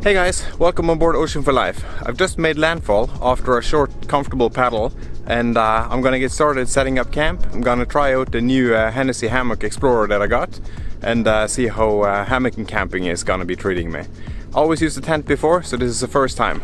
Hey guys, welcome on board Ocean for Life. I've just made landfall after a short, comfortable paddle, and I'm gonna get started setting up camp. I'm gonna try out the new Hennessy Hammock Explorer that I got and see how hammocking camping is gonna be treating me. I always used a tent before, so this is the first time.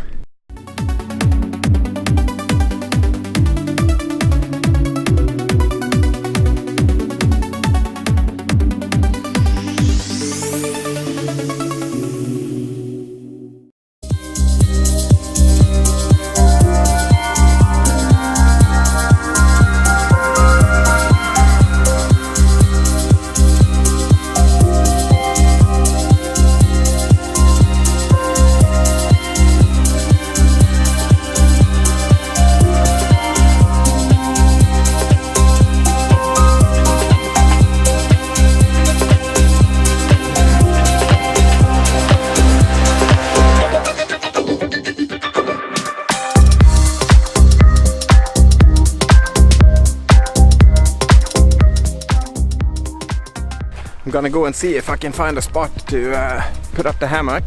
I'm gonna go and see if I can find a spot to put up the hammock.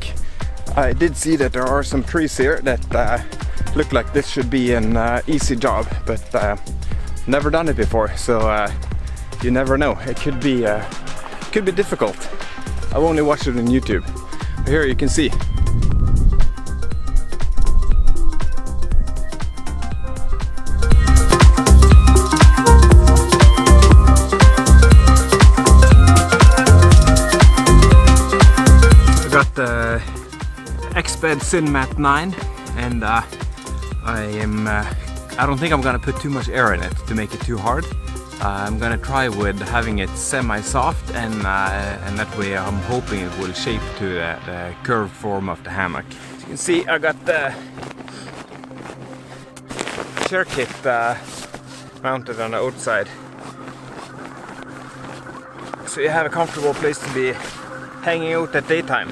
I did see that there are some trees here that look like this should be an easy job, but never done it before, so you never know. It could be difficult. I've only watched it on YouTube. But here you can see. Exped Mat 9, and I don't think I'm gonna put too much air in it to make it too hard. I'm gonna try with having it semi-soft, and that way I'm hoping it will shape to the curved form of the hammock. As you can see, I got the chair kit mounted on the outside, so you have a comfortable place to be hanging out at daytime.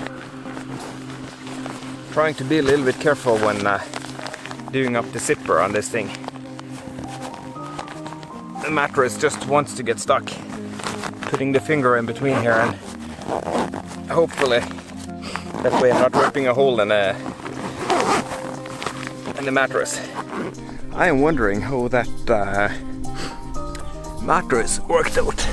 Trying to be a little bit careful when doing up the zipper on this thing. The mattress just wants to get stuck. Putting the finger in between here, and hopefully that way I'm not ripping a hole in the mattress. I am wondering how that mattress worked out.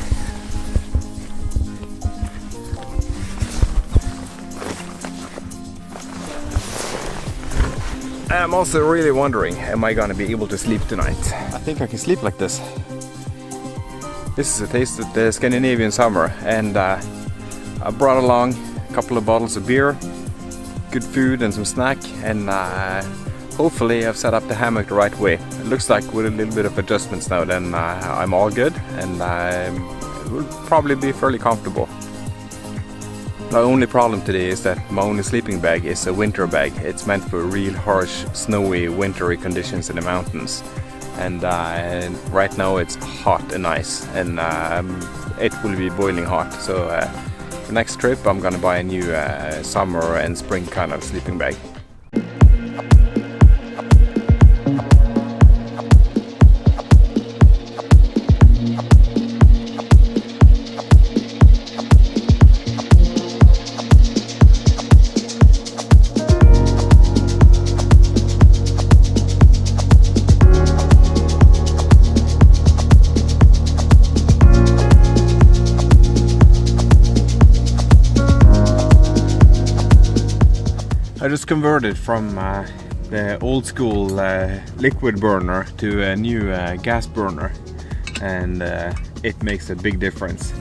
I'm also really wondering, am I gonna be able to sleep tonight? I think I can sleep like this. This is a taste of the Scandinavian summer, and I brought along a couple of bottles of beer, good food and some snack, and hopefully I've set up the hammock the right way. It looks like with a little bit of adjustments now, then I'm all good, and it will probably be fairly comfortable. The only problem today is that my only sleeping bag is a winter bag. It's meant for real harsh, snowy, wintry conditions in the mountains. And right now it's hot and nice, and it will be boiling hot. So for next trip I'm gonna buy a new summer and spring kind of sleeping bag. I just converted from the old school liquid burner to a new gas burner, and it makes a big difference.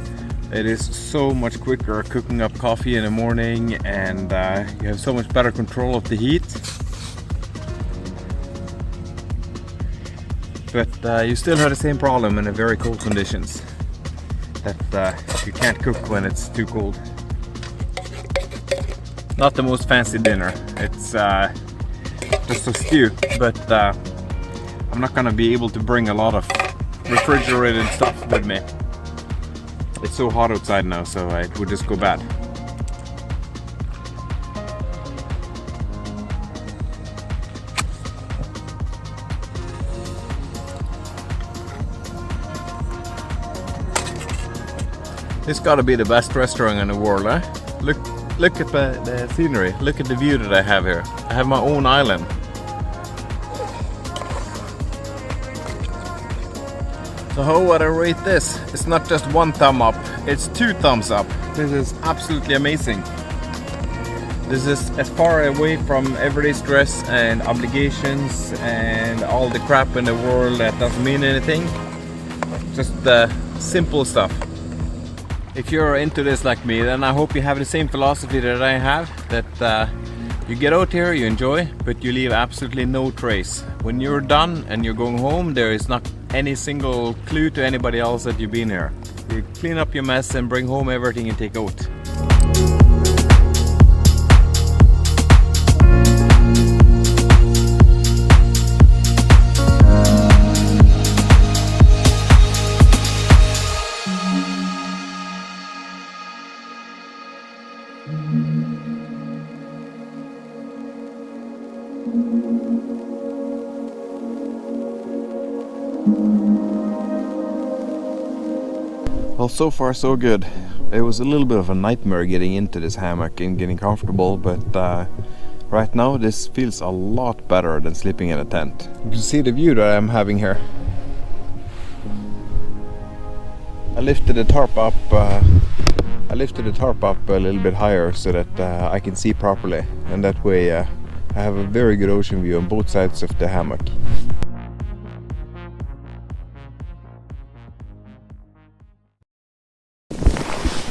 It is so much quicker cooking up coffee in the morning, and you have so much better control of the heat. But you still have the same problem in the very cold conditions, that you can't cook when it's too cold. Not the most fancy dinner, it's just a stew, but I'm not gonna be able to bring a lot of refrigerated stuff with me. It's so hot outside now, so it would just go bad. This gotta be the best restaurant in the world, eh? Look Look at the scenery. Look at the view that I have here. I have my own island. So how would I rate this? It's not just one thumb up, it's 2 thumbs up. This is absolutely amazing. This is as far away from everyday stress and obligations and all the crap in the world that doesn't mean anything. Just the simple stuff. If you're into this like me, then I hope you have the same philosophy that I have, that you get out here, you enjoy, but you leave absolutely no trace. When you're done and you're going home, there is not any single clue to anybody else that you've been here. You clean up your mess and bring home everything you take out. Well, so far so good. It was a little bit of a nightmare getting into this hammock and getting comfortable, but right now this feels a lot better than sleeping in a tent. You can see the view that I'm having here. I lifted the tarp up a little bit higher so that I can see properly, and that way I have a very good ocean view on both sides of the hammock.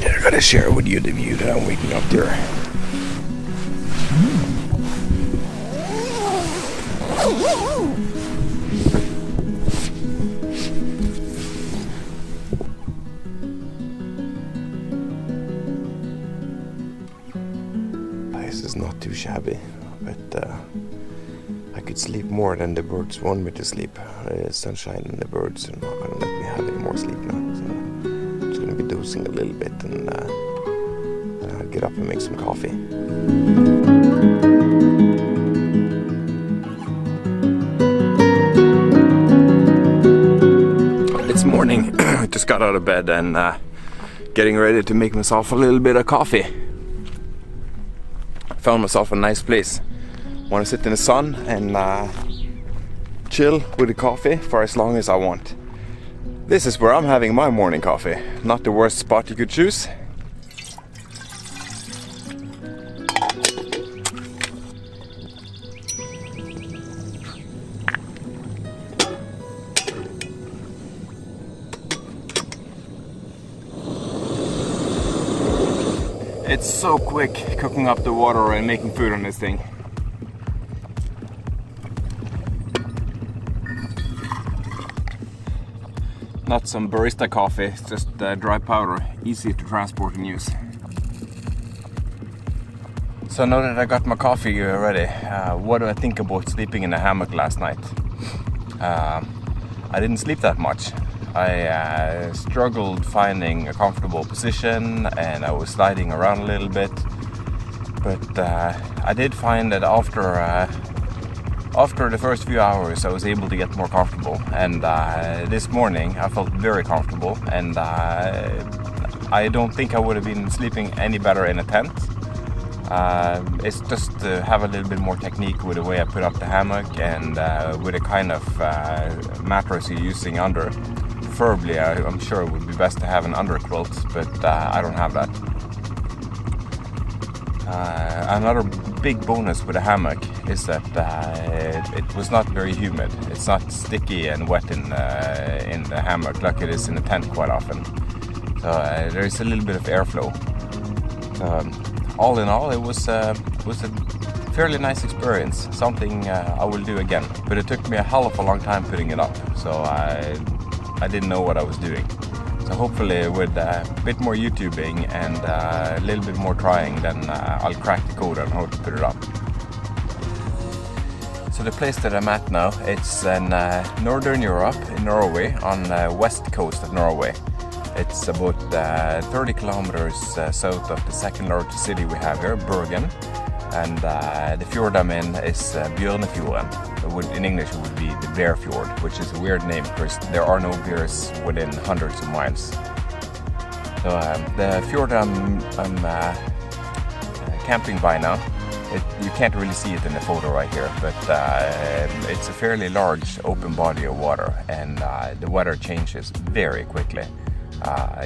I gotta share with you the view that I'm waking up there. Place is not too shabby, but I could sleep more than the birds want me to sleep. Sunshine and the birds are not gonna let me have any more sleep now. So I'm just gonna be dozing a little bit and I'll get up and make some coffee. It's morning. I just got out of bed and getting ready to make myself a little bit of coffee. I found myself a nice place. Want to sit in the sun and chill with the coffee for as long as I want. This is where I'm having my morning coffee. Not the worst spot you could choose. It's so quick cooking up the water and making food on this thing. Not some barista coffee, it's just dry powder, easy to transport and use. So now that I got my coffee ready, what do I think about sleeping in a hammock last night? I didn't sleep that much. I struggled finding a comfortable position and I was sliding around a little bit. But I did find that after the first few hours I was able to get more comfortable, and this morning I felt very comfortable, and I don't think I would have been sleeping any better in a tent. It's just to have a little bit more technique with the way I put up the hammock and with the kind of mattress you're using under. Preferably, I'm sure it would be best to have an underquilt, but I don't have that. Another big bonus with a hammock is that it was not very humid. It's not sticky and wet in the hammock like it is in the tent quite often. So there's a little bit of airflow. All in all, it was a fairly nice experience. Something I will do again. But it took me a hell of a long time putting it up, so I didn't know what I was doing. So hopefully with a bit more YouTubing and a little bit more trying, then I'll crack the code on how to put it up. So the place that I'm at now, it's in Northern Europe, in Norway, on the west coast of Norway. It's about 30 kilometers south of the second largest city we have here, Bergen. And the fjord I'm in is Bjørnefjorden. In English it would be the Bear Fjord, which is a weird name because there are no bears within hundreds of miles. So the fjord I'm camping by now. You can't really see it in the photo right here, but it's a fairly large open body of water, and the weather changes very quickly.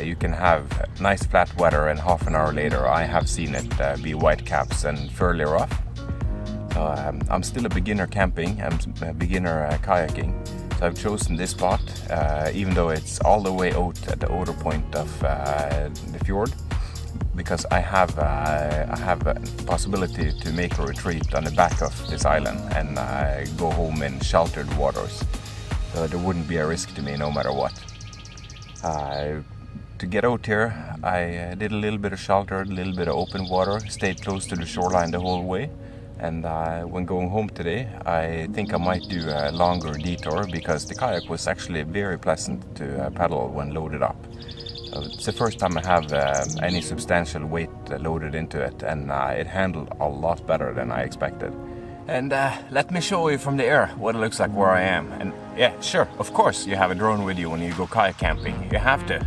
You can have nice flat weather and half an hour later I have seen it be white caps and fairly rough. So I'm still a beginner camping, I'm a beginner kayaking. So I've chosen this spot, even though it's all the way out at the outer point of the fjord, because I have a possibility to make a retreat on the back of this island and go home in sheltered waters. So there wouldn't be a risk to me no matter what. To get out here, I did a little bit of shelter, a little bit of open water, stayed close to the shoreline the whole way. And when going home today, I think I might do a longer detour because the kayak was actually very pleasant to paddle when loaded up. So it's the first time I have any substantial weight loaded into it, and it handled a lot better than I expected. And let me show you from the air what it looks like where I am. And yeah, sure, of course you have a drone with you when you go kayak camping. You have to.